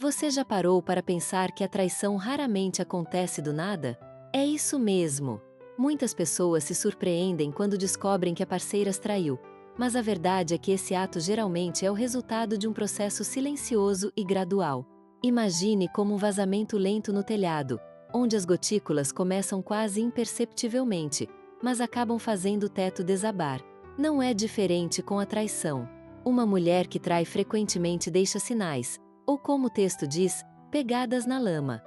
Você já parou para pensar que a traição raramente acontece do nada? É isso mesmo. Muitas pessoas se surpreendem quando descobrem que a parceira as traiu, mas a verdade é que esse ato geralmente é o resultado de um processo silencioso e gradual. Imagine como um vazamento lento no telhado, onde as gotículas começam quase imperceptivelmente, mas acabam fazendo o teto desabar. Não é diferente com a traição. Uma mulher que trai frequentemente deixa sinais, ou como o texto diz, pegadas na lama.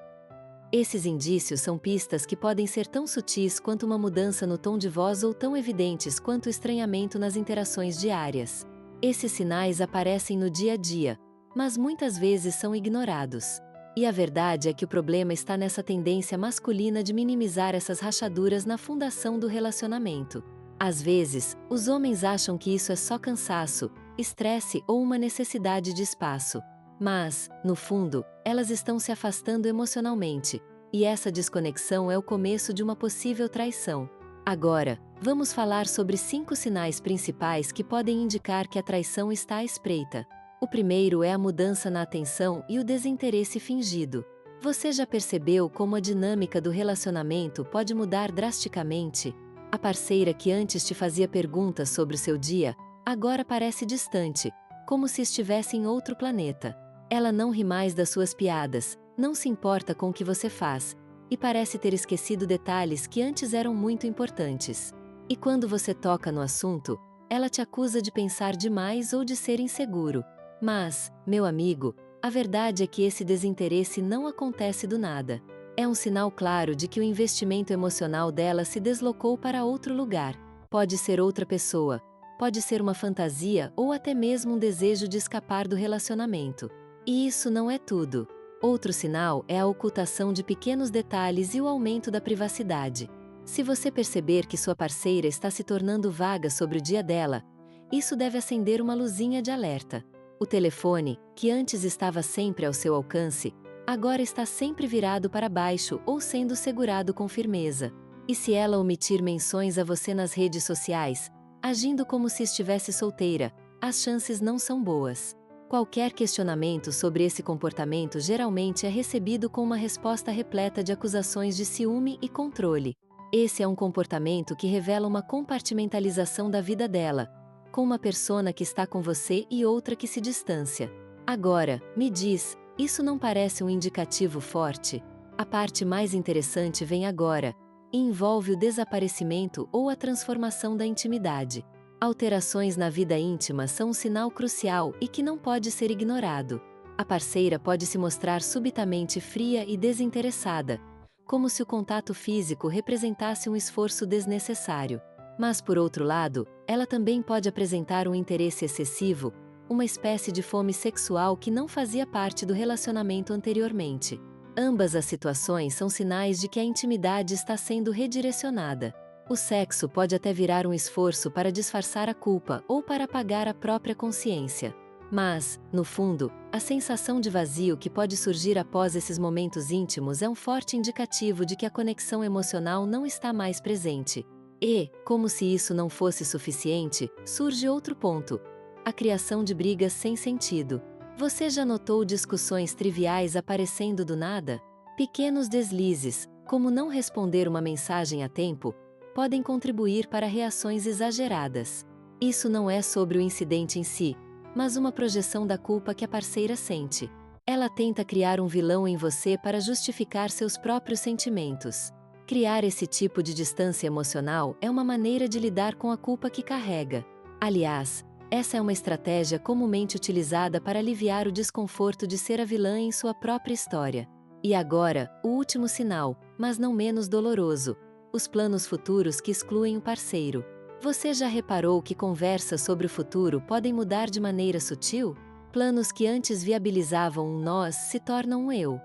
Esses indícios são pistas que podem ser tão sutis quanto uma mudança no tom de voz ou tão evidentes quanto o estranhamento nas interações diárias. Esses sinais aparecem no dia a dia, mas muitas vezes são ignorados. E a verdade é que o problema está nessa tendência masculina de minimizar essas rachaduras na fundação do relacionamento. Às vezes, os homens acham que isso é só cansaço, estresse ou uma necessidade de espaço. Mas, no fundo, elas estão se afastando emocionalmente, e essa desconexão é o começo de uma possível traição. Agora, vamos falar sobre 5 sinais principais que podem indicar que a traição está à espreita. O primeiro é a mudança na atenção e o desinteresse fingido. Você já percebeu como a dinâmica do relacionamento pode mudar drasticamente? A parceira que antes te fazia perguntas sobre o seu dia, agora parece distante, como se estivesse em outro planeta. Ela não ri mais das suas piadas, não se importa com o que você faz, e parece ter esquecido detalhes que antes eram muito importantes. E quando você toca no assunto, ela te acusa de pensar demais ou de ser inseguro. Mas, meu amigo, a verdade é que esse desinteresse não acontece do nada. É um sinal claro de que o investimento emocional dela se deslocou para outro lugar. Pode ser outra pessoa, pode ser uma fantasia ou até mesmo um desejo de escapar do relacionamento. E isso não é tudo. Outro sinal é a ocultação de pequenos detalhes e o aumento da privacidade. Se você perceber que sua parceira está se tornando vaga sobre o dia dela, isso deve acender uma luzinha de alerta. O telefone, que antes estava sempre ao seu alcance, agora está sempre virado para baixo ou sendo segurado com firmeza. E se ela omitir menções a você nas redes sociais, agindo como se estivesse solteira, as chances não são boas. Qualquer questionamento sobre esse comportamento geralmente é recebido com uma resposta repleta de acusações de ciúme e controle. Esse é um comportamento que revela uma compartimentalização da vida dela, com uma persona que está com você e outra que se distancia. Agora, me diz, isso não parece um indicativo forte? A parte mais interessante vem agora, e envolve o desaparecimento ou a transformação da intimidade. Alterações na vida íntima são um sinal crucial e que não pode ser ignorado. A parceira pode se mostrar subitamente fria e desinteressada, como se o contato físico representasse um esforço desnecessário. Mas, por outro lado, ela também pode apresentar um interesse excessivo, uma espécie de fome sexual que não fazia parte do relacionamento anteriormente. Ambas as situações são sinais de que a intimidade está sendo redirecionada. O sexo pode até virar um esforço para disfarçar a culpa ou para apagar a própria consciência. Mas, no fundo, a sensação de vazio que pode surgir após esses momentos íntimos é um forte indicativo de que a conexão emocional não está mais presente. E, como se isso não fosse suficiente, surge outro ponto: a criação de brigas sem sentido. Você já notou discussões triviais aparecendo do nada? Pequenos deslizes, como não responder uma mensagem a tempo, podem contribuir para reações exageradas. Isso não é sobre o incidente em si, mas uma projeção da culpa que a parceira sente. Ela tenta criar um vilão em você para justificar seus próprios sentimentos. Criar esse tipo de distância emocional é uma maneira de lidar com a culpa que carrega. Aliás, essa é uma estratégia comumente utilizada para aliviar o desconforto de ser a vilã em sua própria história. E agora, o último sinal, mas não menos doloroso: os planos futuros que excluem o parceiro. Você já reparou que conversas sobre o futuro podem mudar de maneira sutil? Planos que antes viabilizavam um nós se tornam um eu.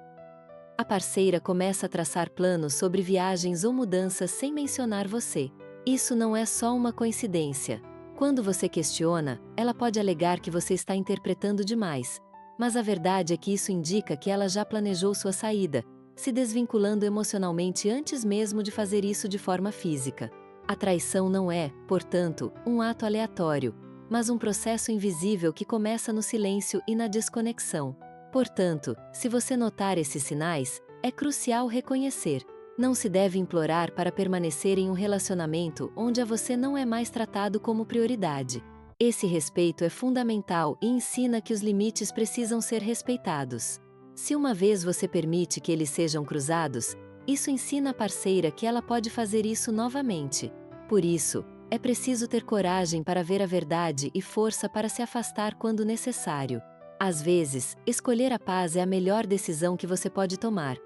A parceira começa a traçar planos sobre viagens ou mudanças sem mencionar você. Isso não é só uma coincidência. Quando você questiona, ela pode alegar que você está interpretando demais. Mas a verdade é que isso indica que ela já planejou sua saída, se desvinculando emocionalmente antes mesmo de fazer isso de forma física. A traição não é, portanto, um ato aleatório, mas um processo invisível que começa no silêncio e na desconexão. Portanto, se você notar esses sinais, é crucial reconhecer. Não se deve implorar para permanecer em um relacionamento onde você não é mais tratado como prioridade. Esse respeito é fundamental e ensina que os limites precisam ser respeitados. Se uma vez você permite que eles sejam cruzados, isso ensina a parceira que ela pode fazer isso novamente. Por isso, é preciso ter coragem para ver a verdade e força para se afastar quando necessário. Às vezes, escolher a paz é a melhor decisão que você pode tomar.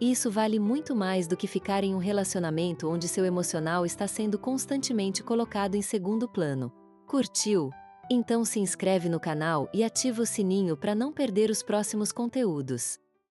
E isso vale muito mais do que ficar em um relacionamento onde seu emocional está sendo constantemente colocado em segundo plano. Curtiu? Então se inscreve no canal e ativa o sininho para não perder os próximos conteúdos.